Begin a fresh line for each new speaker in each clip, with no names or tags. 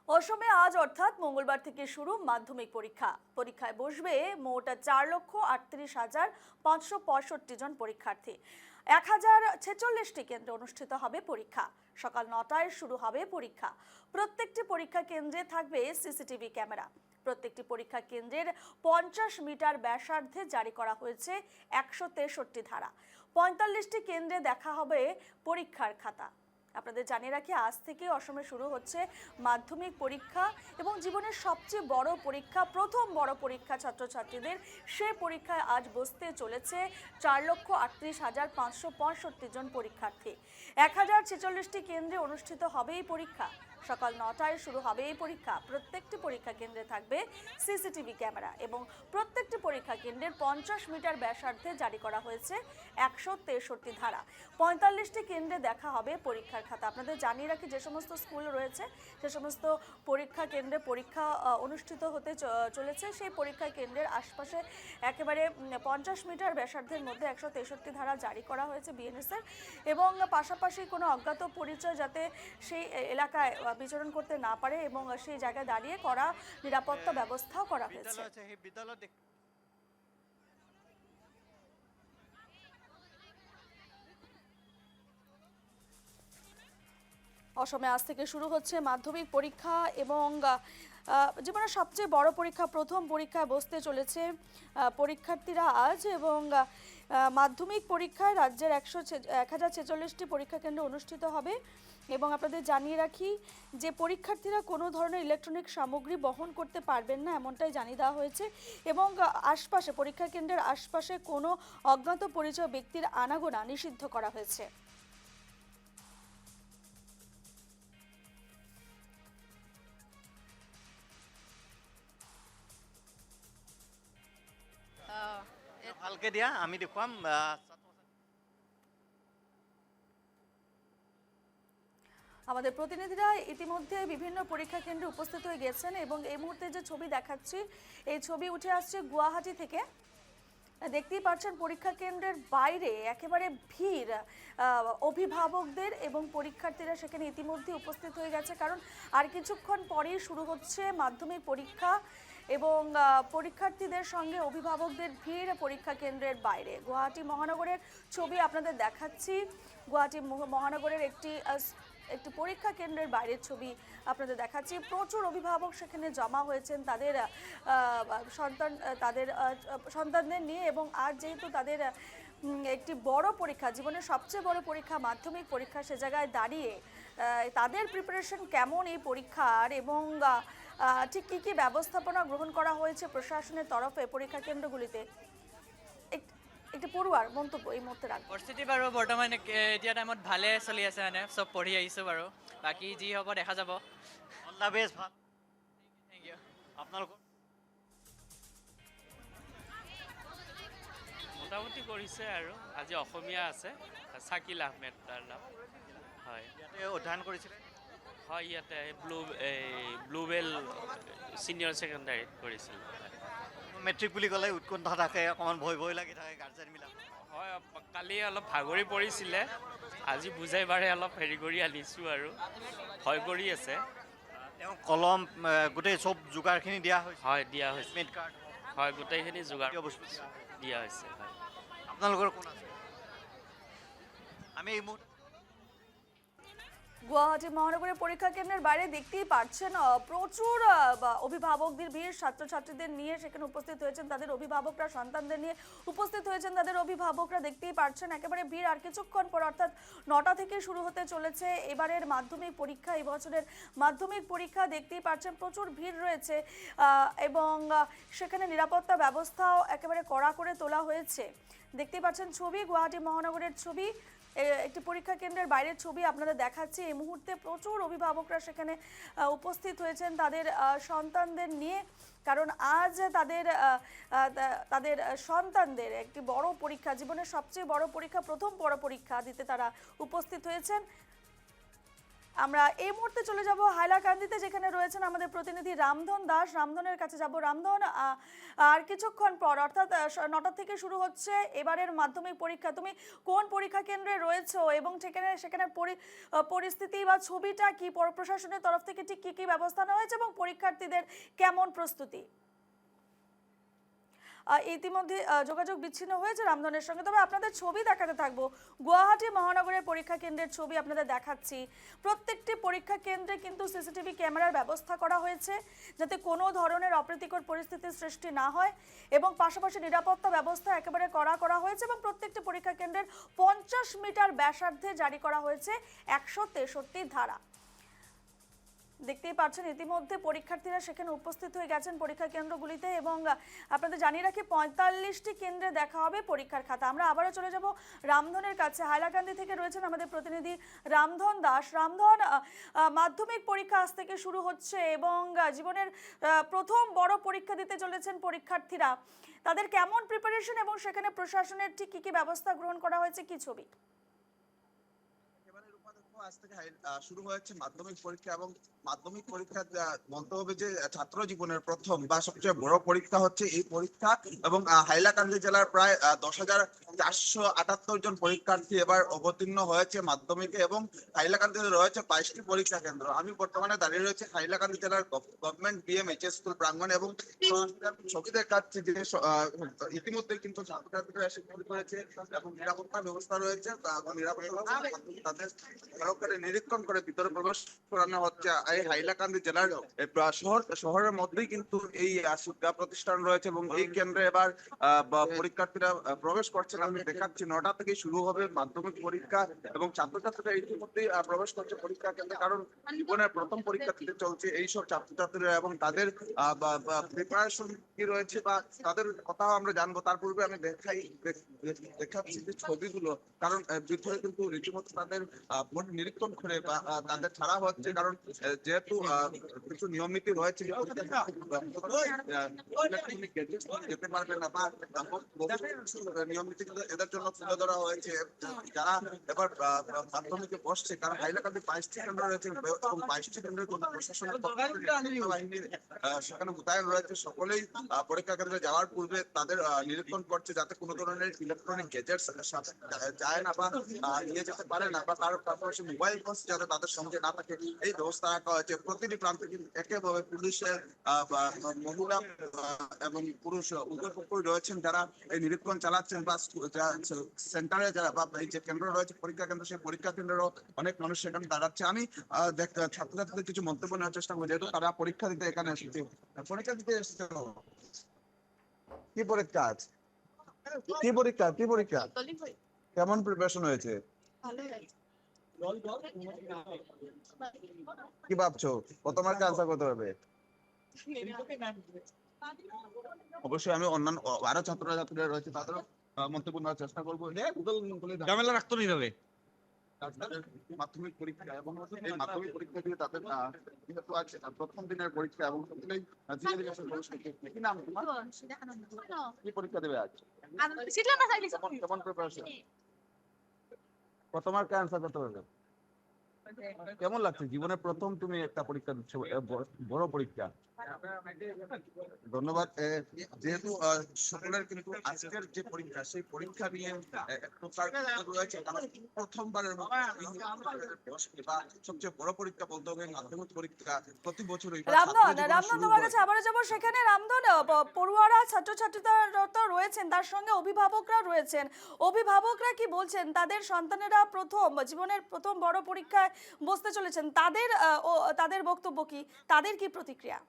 অসমে আজ অর্থাৎ মঙ্গলবার থেকে শুরু মাধ্যমিক পরীক্ষা। পরীক্ষায় বসবে মোট 4,38,565 জন পরীক্ষার্থী। 1046টি কেন্দ্রে অনুষ্ঠিত হবে পরীক্ষা। সকাল 9টায় শুরু হবে পরীক্ষা। প্রত্যেকটি পরীক্ষা কেন্দ্রে থাকবে সিসিটিভি ক্যামেরা। প্রত্যেকটি পরীক্ষা কেন্দ্রের 50 মিটার ব্যাসার্ধে জারি করা হয়েছে 163 ধারা। 45টি কেন্দ্রে দেখা হবে পরীক্ষার খাতা। আপনাদের জানিয়ে রাখি, আজ থেকে অসমে শুরু হচ্ছে মাধ্যমিক পরীক্ষা এবং জীবনের সবচেয়ে বড় পরীক্ষা, প্রথম বড় পরীক্ষা ছাত্রছাত্রীদের। সে পরীক্ষায় আজ বসতে চলেছে 4,38,565 জন পরীক্ষার্থী। 1046টি কেন্দ্রে অনুষ্ঠিত হবে এই পরীক্ষা। সকাল 9টায় শুরু হবে এই পরীক্ষা। প্রত্যেকটি পরীক্ষা কেন্দ্রে থাকবে সিসিটিভি ক্যামেরা এবং প্রত্যেকটি পরীক্ষা কেন্দ্রের 50 মিটার ব্যাসার্ধে জারি করা হয়েছে 163 ধারা। 45টি কেন্দ্রে দেখা হবে পরীক্ষার খাতা। আপনাদের জানিয়ে রাখি, যে সমস্ত স্কুল রয়েছে, যে সমস্ত পরীক্ষা কেন্দ্রে পরীক্ষা অনুষ্ঠিত হতে চলেছে, সেই পরীক্ষা কেন্দ্রের আশপাশে একেবারে 50 মিটার ব্যাসার্ধের মধ্যে 163 ধারা জারি করা হয়েছে বিএনএসের, এবং পাশাপাশি কোনো অজ্ঞাত পরিচয় যাতে সেই এলাকায় বিচরণ করতে না পারে এবং সেই জায়গায় দাঁড়িয়ে করা নিরাপত্তা ব্যবস্থাও করা হয়েছে। অসমে আজ থেকে শুরু হচ্ছে মাধ্যমিক পরীক্ষা এবং জীবনের সবচেয়ে বড় পরীক্ষা, প্রথম পরীক্ষায় বসতে চলেছে পরীক্ষার্থীরা আজ। এবং মাধ্যমিক পরীক্ষায় রাজ্যের 1046টি পরীক্ষা কেন্দ্র অনুষ্ঠিত হবে। এবং আপনাদের জানিয়ে রাখি যে পরীক্ষার্থীরা কোনো ধরনের ইলেকট্রনিক সামগ্রী বহন করতে পারবেন না, এমনটাই জানিয়ে দেওয়া হয়েছে। এবং আশপাশে, পরীক্ষা কেন্দ্রের আশপাশে কোনো অজ্ঞাত পরিচয় ব্যক্তির আনাগোনা নিষিদ্ধ করা হয়েছে।
ভালকে দিয়া আমি দেখুৱাম।
আমাদের প্রতিনিধিরা ইতিমধ্যে বিভিন্ন পরীক্ষা কেন্দ্রে উপস্থিত হয়ে গেছেন এবং এই মুহূর্তে যে ছবি দেখাচ্ছি, এই ছবি উঠে আসছে গুয়াহাটি থেকে। দেখতেই পাচ্ছেন পরীক্ষা কেন্দ্রের বাইরে একেবারে ভিড় অভিভাবকদের, এবং পরীক্ষার্থীরা সেখানে ইতিমধ্যে উপস্থিত হয়ে গেছে, কারণ আর কিছুক্ষণ পরেই শুরু হচ্ছে মাধ্যমিক পরীক্ষা। এবং পরীক্ষার্থীদের সঙ্গে অভিভাবকদের ভিড় পরীক্ষা কেন্দ্রের বাইরে। গুয়াহাটি মহানগরের ছবি আপনাদের দেখাচ্ছি। গুয়াহাটি মহানগরের একটি পরীক্ষা কেন্দ্রের বাইরের ছবি আপনাদের দেখাচ্ছি। প্রচুর অভিভাবক সেখানে জমা হয়েছেন তাদের সন্তানদের নিয়ে। এবং আজ যেহেতু তাদের একটি বড় পরীক্ষা, জীবনের সবচেয়ে বড় পরীক্ষা মাধ্যমিক পরীক্ষা, সে জায়গায় দাঁড়িয়ে তাদের প্রিপারেশন কেমন এই পরীক্ষার, এবং ঠিক কী কী ব্যবস্থাপনা গ্রহণ করা হয়েছে প্ৰশাসনের তৰফে পরীক্ষা কেন্দ্রগুলিতে, একটি পড়ুয়ার মন্তব্য এই মুহূর্তে রাখবো।
পৰিস্থিতি বাৰু বৰ্তমান এতিয়া টাইমত ভালে চলি আছে, মানে চব পঢ়ি আহিছোঁ বাৰু, বাকী যি হ'ব দেখা যাব।
All the best. ভাল।
Thank you.
আপোনালোকৰ
মোটামুটি কৰিছে আৰু আজি অসমীয়া আছে, শাকিল আহমেদ তাৰ নাম। হয়
ইয়াতে অধ্যয়ন কৰিছিলে।
হয়, ইয়াতে ব্লুবেল ছিনিয়ৰ ছেকেণ্ডাৰীত কৰিছিল।
মেট্ৰিক বুলি ক'লে উৎকণ্ঠা থাকে, অকণমান ভয় ভয় লাগি থাকে গাৰ্জেনবিলাক।
হয়, কালি অলপ ভাগৰি পৰিছিলে, আজি বুজাই বাৰে অলপ হেৰি কৰি আনিছোঁ আৰু ভয় কৰি আছে।
তেওঁ কলম গোটেই চব যোগাৰখিনি দিয়া হৈছে।
হয়, দিয়া হৈছে।
এডমিট কাৰ্ড
হয়, গোটেইখিনি যোগাৰ
বস্তু
দিয়া হৈছে। হয়।
আপোনালোকৰ কোন আছে? আমি এই মুহূৰ্তে
গুয়াহাটি মহানগরের পরীক্ষা কেন্দ্রের বাইরে দেখতেই পাচ্ছেন প্রচুর অভিভাবকদের ভিড়। ছাত্রছাত্রীদের নিয়ে সেখানে উপস্থিত হয়েছেন তাদের অভিভাবকরা, সন্তানদের নিয়ে উপস্থিত হয়েছেন তাদের অভিভাবকরা। দেখতেই পাচ্ছেন একেবারে ভিড়। আর কিছুক্ষণ পর অর্থাৎ 9টা থেকে শুরু হতে চলেছে এবারের মাধ্যমিক পরীক্ষা, এই বছরের মাধ্যমিক পরীক্ষা। দেখতেই পাচ্ছেন প্রচুর ভিড় রয়েছে এবং সেখানে নিরাপত্তা ব্যবস্থাও একেবারে কড়া করে তোলা হয়েছে। দেখতেই পাচ্ছেন ছবি, গুয়াহাটি মহানগরের ছবি, একটি পরীক্ষা কেন্দ্রের বাইরের ছবি আপনাদের দেখাচ্ছি। এই মুহূর্তে প্রচুর অভিভাবকরা সেখানে উপস্থিত হয়েছেন তাদের সন্তানদের নিয়ে, কারণ আজ তাদের সন্তানদের একটি বড় পরীক্ষা, জীবনের সবচেয়ে বড় পরীক্ষা, প্রথম বড় পরীক্ষা দিতে তারা উপস্থিত হয়েছেন। আমরা এই মুহূর্তে চলে যাব হাইলাকান্দিতে, যেখানে রয়েছেন আমাদের প্রতিনিধি রামধন দাস। রামধনের কাছে যাব। রামধন, আর কিছুক্ষণ পর অর্থাৎ 9টা থেকে শুরু হচ্ছে এবারের মাধ্যমিক পরীক্ষা। তুমি কোন পরীক্ষা কেন্দ্রে রয়েছো এবং সেখানে পরিস্থিতি বা ছবিটা কি, প্রশাসনের তরফ থেকে ঠিক কি কি ব্যবস্থা নেওয়া হয়েছে এবং পরীক্ষার্থীদের কেমন প্রস্তুতি? ইতিমধ্যে যোগাযোগ বিচ্ছিন্ন হয়েছে রামধনের সঙ্গে, তবে আপনাদের ছবি দেখাতে থাকবো। গুয়াহাটি মহানগরের পরীক্ষা কেন্দ্রের ছবি আপনাদের দেখাচ্ছি। প্রত্যেকটি পরীক্ষা কেন্দ্রে কিন্তু সিসিটিভি ক্যামেরার ব্যবস্থা করা হয়েছে, যাতে কোনো ধরনের অপ্রীতিকর পরিস্থিতির সৃষ্টি না হয়, এবং পাশাপাশি নিরাপত্তা ব্যবস্থা একেবারে করা হয়েছে এবং প্রত্যেকটি পরীক্ষা কেন্দ্রের 50 মিটার ব্যাসার্ধে জারি করা হয়েছে 163 ধারা। দেখতেই পাচ্ছেন ইতিমধ্যে পরীক্ষার্থীরা সেখানে উপস্থিত হয়ে গেছেন পরীক্ষা কেন্দ্রগুলিতে, এবং আপনাদের জানিয়ে রাখি 45টি কেন্দ্রে দেখা হবে পরীক্ষার খাতা। আমরা আবারও চলে যাব রামধনের কাছে। হাইলাকান্দি থেকে রয়েছেন আমাদের প্রতিনিধি রামধন দাস। রামধন, মাধ্যমিক পরীক্ষা আজ থেকে শুরু হচ্ছে এবং জীবনের প্রথম বড় পরীক্ষা দিতে চলেছেন পরীক্ষার্থীরা। তাদের কেমন প্রিপারেশন এবং সেখানে প্রশাসনের ঠিক কি কি ব্যবস্থা গ্রহণ করা হয়েছে, কি ছবি?
আজ থেকে শুরু হয়েছে মাধ্যমিক পরীক্ষা, এবং মাধ্যমিক পরীক্ষা বলতে হবে যে ছাত্র জীবনের প্রথম বা সবচেয়ে বড় পরীক্ষা হচ্ছে এই পরীক্ষা। এবং হাইলাকান্দি জেলার প্রায় 10,478 জন পরীক্ষার্থী এবার অবতীর্ণ হয়েছে মাধ্যমিকে, এবং হাইলাকান্দিতে রয়েছে 22টি পরীক্ষা কেন্দ্র। আমি বর্তমানে দাঁড়িয়ে রয়েছে হাইলাকান্দি জেলার গভর্নমেন্ট বিএমএইচএস স্কুল প্রাঙ্গণে, এবং ছবি দেখাচ্ছি যে ইতিমধ্যে কিন্তু ছাত্রছাত্রীরা এসে শুরু করেছে এবং নিরাপত্তা ব্যবস্থা রয়েছে। তাদের সরকারি নিরীক্ষণ করে ভিতরে প্রবেশ করানো হচ্ছে। এই হাইলাকান্দি জেলার শহরের মধ্যেই কিন্তু এই শিক্ষা প্রতিষ্ঠান রয়েছে, এবং এই কেন্দ্রে এবার পরীক্ষার্থীরা প্রবেশ করছেন। আমি দেখাচ্ছি 9টা থেকে শুরু হবে মাধ্যমিক পরীক্ষা, এবং ছাত্রছাত্রীরা ইতিমধ্যেই প্রবেশ করছে পরীক্ষা কেন্দ্রে, কারণ জীবনের প্রথম পরীক্ষা দিতে চলছে এইসব ছাত্রছাত্রীরা, এবং তাদের প্রিপারেশন কি রয়েছে বা তাদের কথাও আমরা জানবো। তার পূর্বে আমি দেখাচ্ছি যে ছবিগুলো, কারণ ভিতরে কিন্তু রীতিমতো তাদের নিরীক্ষণ করে বা তাদের ছাড়া হচ্ছে, কারণ যেহেতু কিছু নিয়ম নীতি রয়েছে যেতে পারবে না, বা নিয়ম নীতি এদের জন্য তুলে ধরা হয়েছে। যারা এবার মাধ্যমিকে বসছে, কারণ হাইলাকান্দি 22টি কেন্দ্র রয়েছে এবং 22টি কেন্দ্রের প্রশাসনের বাহিনীর সেখানে মোতায়েন রয়েছে। সকলেই পরীক্ষা কেন্দ্রে যাওয়ার পূর্বে তাদের নিরীক্ষণ করছে, যাতে কোনো ধরনের ইলেকট্রনিক গ্যাজেটস যায় না বা নিয়ে যেতে পারে না, বা তার পাশাপাশি মোবাইল ফোন যাতে তাদের সঙ্গে না থাকে এই ব্যবস্থা রাখা হয়েছে। প্রতিটি প্রান্তে কিন্তু একইভাবে পুলিশের মহিলা এবং পুরুষ উভয় পক্ষই রয়েছেন, যারা এই নিরীক্ষণ চালাচ্ছেন, বা সেন্টারে যারা বা এই যে কেন্দ্র রয়েছে পরীক্ষা কেন্দ্র, সেই পরীক্ষা কেন্দ্রেরও অনেক মানুষ সেখানে দাঁড়াচ্ছে। আমি ছাত্রছাত্রীদের কিছু মন্তব্য নেওয়ার চেষ্টা করি, যেহেতু তারা পরীক্ষা দিতে এখানে এসেছে। পরীক্ষা দিতে এসেছে কি পরীক্ষা আছে? কি পরীক্ষা? কি পরীক্ষা? কেমন প্রিপারেশন হয়েছে? কি ভাবছো কত মার্কে আনসার করতে হবে? অবশ্যই আমি অন্যান্য আরো ছাত্রছাত্রীরা রয়েছে তাদেরও মন্তব্য নেওয়ার চেষ্টা করবো। ঝামেলা রাখতো নি তবে মাধ্যমিক পরীক্ষা, এবং এই মাধ্যমিক পরীক্ষা দিয়ে তাদের যেহেতু আজ প্রথম দিনের পরীক্ষা, এবং সকলেই ধীরে ধীরে প্রবেশ করছে। কি নাম তোমার? কি পরীক্ষা দেবে আজ? কেমন প্রিপারেশন? কত মার্কে আনসার করতে পারবে? কেমন লাগছে জীবনের প্রথম তুমি একটা পরীক্ষা দিচ্ছ, বড় পরীক্ষা? ধন্যবাদ। যেহেতু সকলের কিন্তু আজকের যে পরীক্ষা, সেই পরীক্ষা নিয়ে রয়েছে, প্রথমবারের মতো বা সবচেয়ে বড় পরীক্ষা বলতে হবে মাধ্যমিক পরীক্ষা। প্রতি বছরই
রামধন তোমার কাছে আবারও যাবো। সেখানে রামধন, পড়ুয়ারা ছাত্রছাত্রীরা তো রয়েছেন, তার সঙ্গে অভিভাবকরা রয়েছেন। অভিভাবকরা কি বলছেন? তাদের সন্তানেরা জীবনের প্রথম বড় পরীক্ষায় বসতে চলেছেন, তাদের বক্তব্য কি, তাদের কি প্রতিক্রিয়া?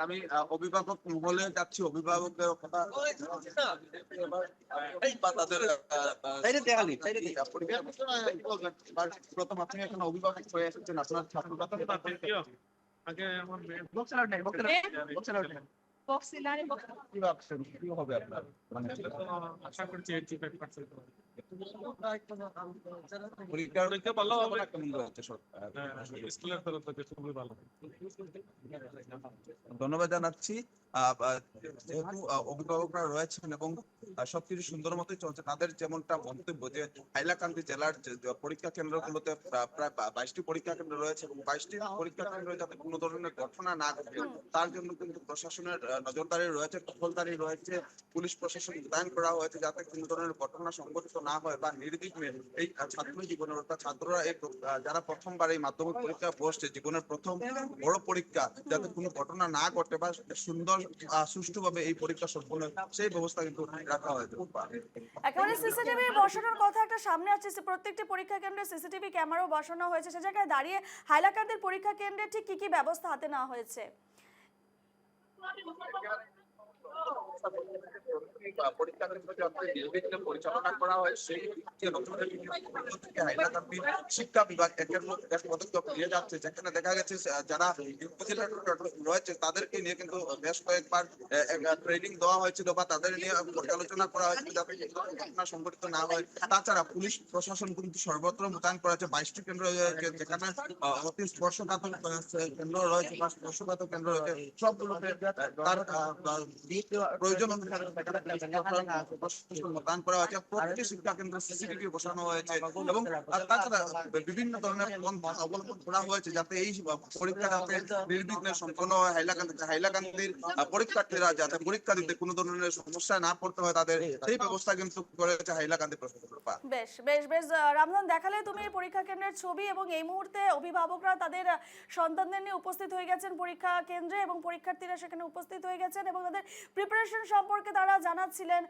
আমি অভিভাবক মহলে যাচ্ছি, অভিভাবকদের কথা প্রথম আপনি এখন অভিভাবক হয়ে এসেছেন, আপনার ছাত্ররা কি ভাবছেন কি হবে আপনার?
আশা করছি 85%
পরীক্ষা ভালো হবে না কেমন হচ্ছে
স্কুলের তরফ থেকে খুবই ভালো।
ধন্যবাদ জানাচ্ছি। যেহেতু অভিভাবকরা রয়েছেন এবং সবকিছু সুন্দর মতোই চলছে, তাদের যেমনটা মন্তব্য যে হাইলাকান্দি জেলার যে পরীক্ষা কেন্দ্রগুলোতে প্রায় 22টি পরীক্ষা কেন্দ্র রয়েছে এবং 22টি পরীক্ষা কেন্দ্রে যাতে কোনো ধরনের ঘটনা না ঘটে তার জন্য কিন্তু প্রশাসনের নজরদারি রয়েছে, টহলদারি রয়েছে, পুলিশ প্রশাসন মোতায়েন করা হয়েছে যাতে কোনো ধরনের ঘটনা সংঘটিত না হয় বা নির্বিঘ্নে এই ছাত্র জীবনের অর্থাৎ ছাত্ররা এই যারা প্রথমবার এই মাধ্যমিক পরীক্ষা বসছে, জীবনের প্রথম বড় পরীক্ষা, যাতে কোনো ঘটনা না ঘটে বা সুন্দর সুষ্ঠুভাবে এই পরীক্ষা সম্পন্ন হয়, সেই ব্যবস্থা কিন্তু রাখা হয়েছে।
একেবারে সিসিটিভি বসানোর কথা একটা সামনে আসছে, প্রত্যেকটি পরীক্ষা কেন্দ্রে সিসিটিভি ক্যামেরাও বসানো হয়েছে, সে জায়গায় দাঁড়িয়ে হাইলাকান্দির পরীক্ষা কেন্দ্রে ঠিক কি কি ব্যবস্থা হাতে নেওয়া হয়েছে?
পরীক্ষা কেন্দ্র যাতে নির্বিঘ্নে পরিচালনা করা হয় সেই থেকে হাইলাকান্দি শিক্ষা বিভাগ একের মধ্যে এক পদক্ষেপ নিয়ে যাচ্ছে, যেখানে দেখা গেছে যারা ইনভিজিলেটর রয়েছে তাদেরকে নিয়ে কিন্তু বেশ কয়েকবার ট্রেনিং দেওয়া হয়েছিল বা তাদের নিয়ে পর্যালোচনা করা হয়েছিল যাতে ঘটনা সংঘটিত না হয়। তাছাড়া পুলিশ প্রশাসন কিন্তু সর্বত্র মোতায়েন করা হয়েছে, 22টি কেন্দ্র রয়েছে যেখানে অতি স্পর্শকাতর কেন্দ্র রয়েছে বা স্পর্শকাতর কেন্দ্র রয়েছে, সবগুলোতে তার প্রয়োজন অনুসারে মোতায়েন করা হয়েছে। প্রতিটি শিক্ষা কেন্দ্রে সিসিটিভি বসানো হয়েছে এবং তাছাড়া বিভিন্ন ধরনের পন্থা অবলম্বন করা হয়েছে যাতে এই পরীক্ষা যাতে নির্বিঘ্নে সম্পন্ন হয়। হাইলাকান্দির পরীক্ষার্থীরা যাতে পরীক্ষা দিতে কোনো ধরনের সমস্যা না পড়তে হয় তাদের সেই ব্যবস্থা কিন্তু করেছে হাইলাকান্দি প্রশাসন।
বেশ বেশ বেশ রামধন, দেখালে তুমি এই পরীক্ষা কেন্দ্রের ছবি এবং এই মুহূর্তে অভিভাবকরা তাদের সন্তানদের নিয়ে উপস্থিত হয়ে গেছেন পরীক্ষা কেন্দ্রে এবং পরীক্ষার্থীরা সেখানে উপস্থিত হয়ে গেছেন এবং তাদের প্রিপারেশন সম্পর্কে তারা জানাচ্ছিলেন